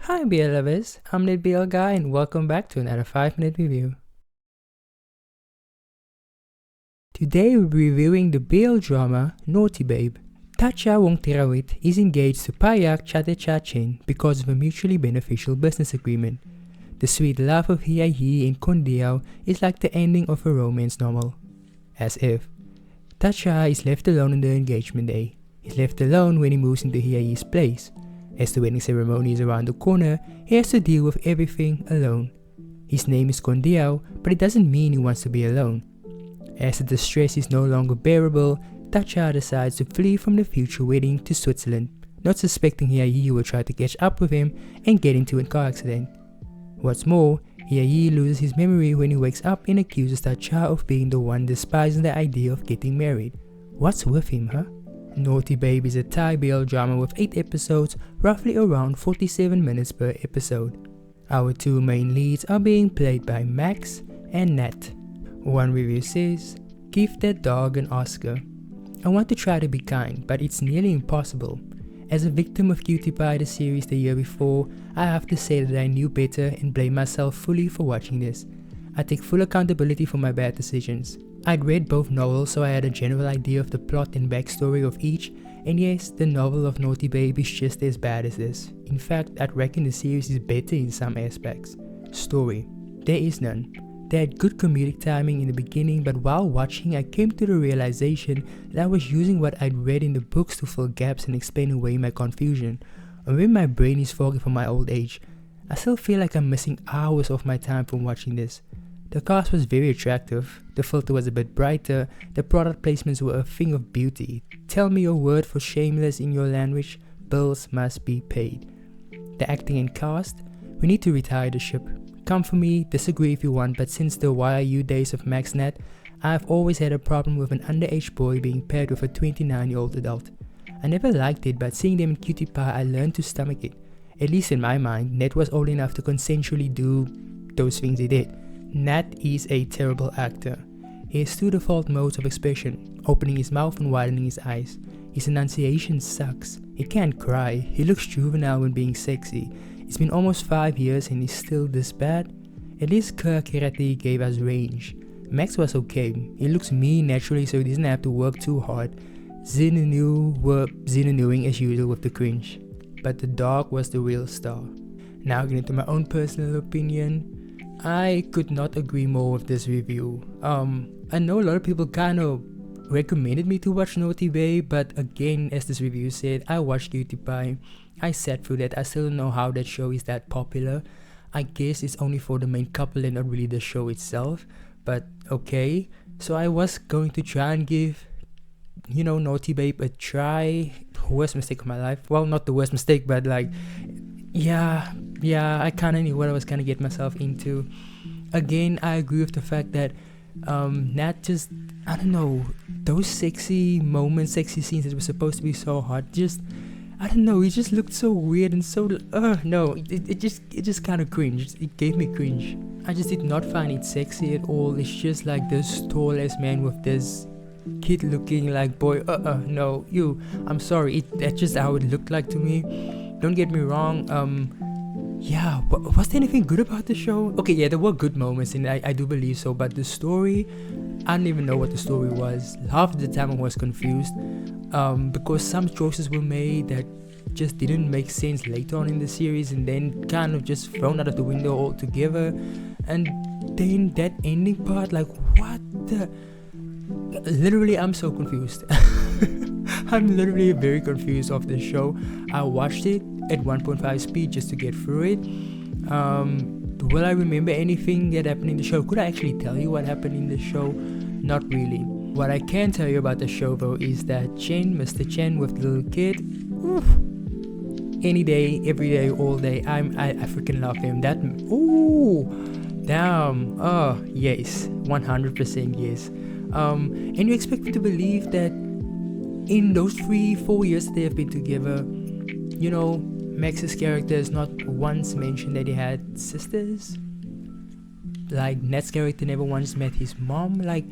Hi BL lovers, I'm the BL guy and welcome back to another 5-minute review. Today we'll be reviewing the BL drama Naughty Babe. Tatcha Wongtirawit is engaged to Payak Chatechatchen because of a mutually beneficial business agreement. The sweet love of Hiayi and Kondiao is like the ending of a romance novel. As if. Tatcha is left alone on the engagement day. He's left alone when he moves into Hiayi's place. As the wedding ceremony is around the corner, he has to deal with everything alone. His name is Kondiao, but it doesn't mean he wants to be alone. As the distress is no longer bearable, Tatcha decides to flee from the future wedding to Switzerland, not suspecting Hiayi will try to catch up with him and get into a car accident. What's more, Hiayi loses his memory when he wakes up and accuses Tatcha of being the one despising the idea of getting married. What's with him, huh? Naughty Babe is a Thai BL drama with 8 episodes, roughly around 47 minutes per episode. Our two main leads are being played by Max and Nat. One review says, "Give that dog an Oscar." I want to try to be kind, but it's nearly impossible. As a victim of Cutie Pie the series the year before, I have to say that I knew better and blame myself fully for watching this. I take full accountability for my bad decisions. I'd read both novels, so I had a general idea of the plot and backstory of each, and yes, the novel of Naughty Babe is just as bad as this. In fact, I'd reckon the series is better in some aspects. Story. There is none. They had good comedic timing in the beginning, but while watching I came to the realization that I was using what I'd read in the books to fill gaps and explain away my confusion. And when my brain is foggy from my old age, I still feel like I'm missing hours of my time from watching this. The cast was very attractive, the filter was a bit brighter, the product placements were a thing of beauty. Tell me your word for shameless in your language, bills must be paid. The acting and cast, we need to retire the ship. Come for me, disagree if you want, but since the YIU days of maxnat, I've always had a problem with an underage boy being paired with a 29-year-old adult. I never liked it, but seeing them in Cutie Pie I learned to stomach it. At least in my mind, Ned was old enough to consensually do those things he did. Nat is a terrible actor. He has 2 default modes of expression, opening his mouth and widening his eyes. His enunciation sucks. He can't cry. He looks juvenile when being sexy. It's been almost 5 years and he's still this bad. At least Kirati gave us range. Max was okay. He looks mean naturally, so he doesn't have to work too hard. Zinanu were Zinanuing as usual with the cringe. But the dog was the real star. Now getting into my own personal opinion, I could not agree more with this review. I know a lot of people kind of recommended me to watch Naughty Babe, but again, as this review said, I watched Cutie Pie. I sat through that. I still don't know how that show is that popular. I guess it's only for the main couple and not really the show itself, but okay. So I was going to try and give, Naughty Babe a try. Worst mistake of my life. Well, not the worst mistake, but like, yeah, I kind of knew what I was going to get myself into. Again, I agree with the fact that Nat just, I don't know, those sexy moments, sexy scenes that were supposed to be so hot, just, I don't know, it just looked so weird and so, no, it just kind of cringe. It gave me cringe. I just did not find it sexy at all. It's just like this tall ass man with this kid looking like boy, no, I'm sorry, that's just how it looked like to me. Don't get me wrong, was there anything good about the show? Okay, yeah, there were good moments and I do believe so, but the story, I don't even know what the story was. Half of the time I was confused, because some choices were made that just didn't make sense later on in the series and then kind of just thrown out of the window altogether. And then that ending part, like what the... Literally, I'm so confused. I'm literally very confused of this show. I watched it at 1.5 speed just to get through it. Will I remember anything that happened in the show? Could I actually tell you what happened in the show? Not really. What I can tell you about the show though is that Mr. Chen with the little kid, oof, any day, every day, all day, I freaking love him. That, damn, oh yes, 100% yes. And you expect me to believe that in those 3-4 years that they have been together, Max's character has not once mentioned that he had sisters. Like Nat's character never once met his mom. Like,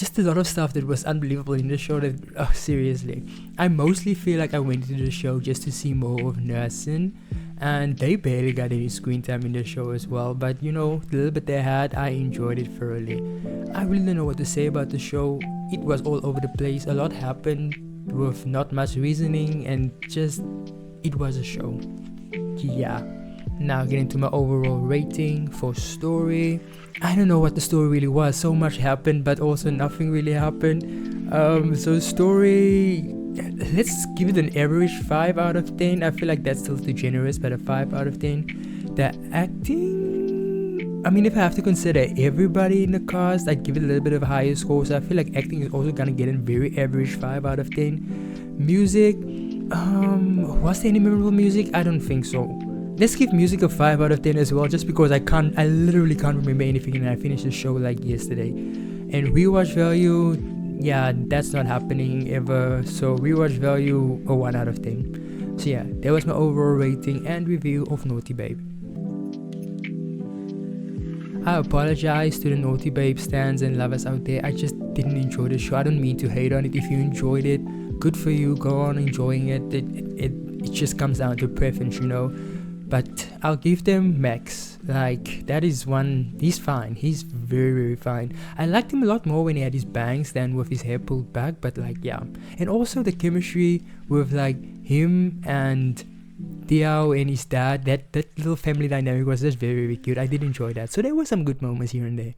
just a lot of stuff that was unbelievable in the show that, seriously. I mostly feel like I went into the show just to see more of Nursing, and they barely got any screen time in the show as well. But you know, the little bit they had, I enjoyed it thoroughly. I really don't know what to say about the show. It was all over the place. A lot happened with not much reasoning, and just it was a show. Yeah. Now getting to my overall rating for story. I don't know what the story really was. So much happened, but also nothing really happened. So story, let's give it an average 5 out of 10. I feel like that's still too generous, but a 5 out of 10. The acting, I mean, if I have to consider everybody in the cast, I'd give it a little bit of a higher score. So I feel like acting is also gonna get a very average 5 out of 10. Music, was there any memorable music? I don't think so. Let's give music a 5 out of 10 as well, just because I literally can't remember anything, and I finished the show like yesterday. And rewatch value, yeah, that's not happening ever. So rewatch value, a 1 out of 10. So yeah, that was my overall rating and review of Naughty Babe. I apologize to the Naughty Babe stans and lovers out there. I just didn't enjoy the show. I don't mean to hate on it. If you enjoyed it, good for you. Go on enjoying it. It just comes down to preference, you know. But I'll give them Max. Like, that is one. He's fine. He's very, very fine. I liked him a lot more when he had his bangs than with his hair pulled back. But like, yeah. And also the chemistry with like him and Diao and his dad. That little family dynamic was just very, very cute. I did enjoy that. So there were some good moments here and there.